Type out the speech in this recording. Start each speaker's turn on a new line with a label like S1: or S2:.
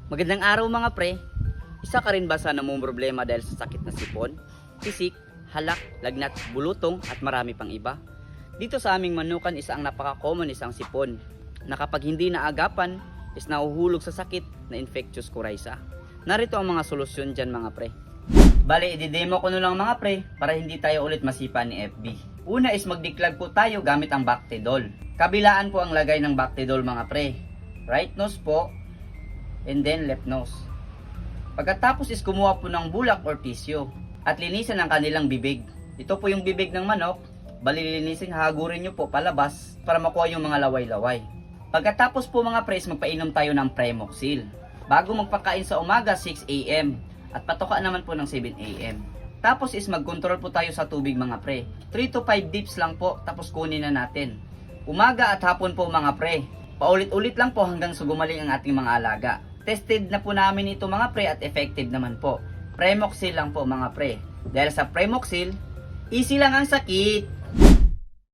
S1: Magandang araw mga pre. Isa ka rin ba sa namumroblema dahil sa sakit na sipon, sisik, halak, lagnat, bulutong at marami pang iba? Dito sa aming manukan isa ang napaka-common isang sipon na kapag hindi naagapan is nahuhulog sa sakit na infectious coryza. Narito ang mga solusyon dyan mga pre. Bale, i-demo ko na lang mga pre para hindi tayo ulit masipa ni FB. Una is magdiklag po tayo gamit ang Bactidol. Kabilaan po ang lagay ng Bactidol mga pre. Right nose po, and then left nose. Pagkatapos is kumuha po ng bulak or tissue at linisan ang kanilang bibig. Ito po yung bibig ng manok, bali linisin, hagurin nyo po palabas para makuha yung mga laway-laway. Pagkatapos po mga pre, magpainom tayo ng Premoxil. Bago magpakain sa umaga 6 AM at patoka naman po ng 7 AM. Tapos is mag-control po tayo sa tubig mga pre. 3 to 5 dips lang po tapos kunin na natin. Umaga at hapon po mga pre. Paulit-ulit lang po hanggang sa gumaling ang ating mga alaga. Tested na po namin ito mga pre at effective naman po. Premoxil lang po mga pre. Dahil sa Premoxil, easy lang ang sakit.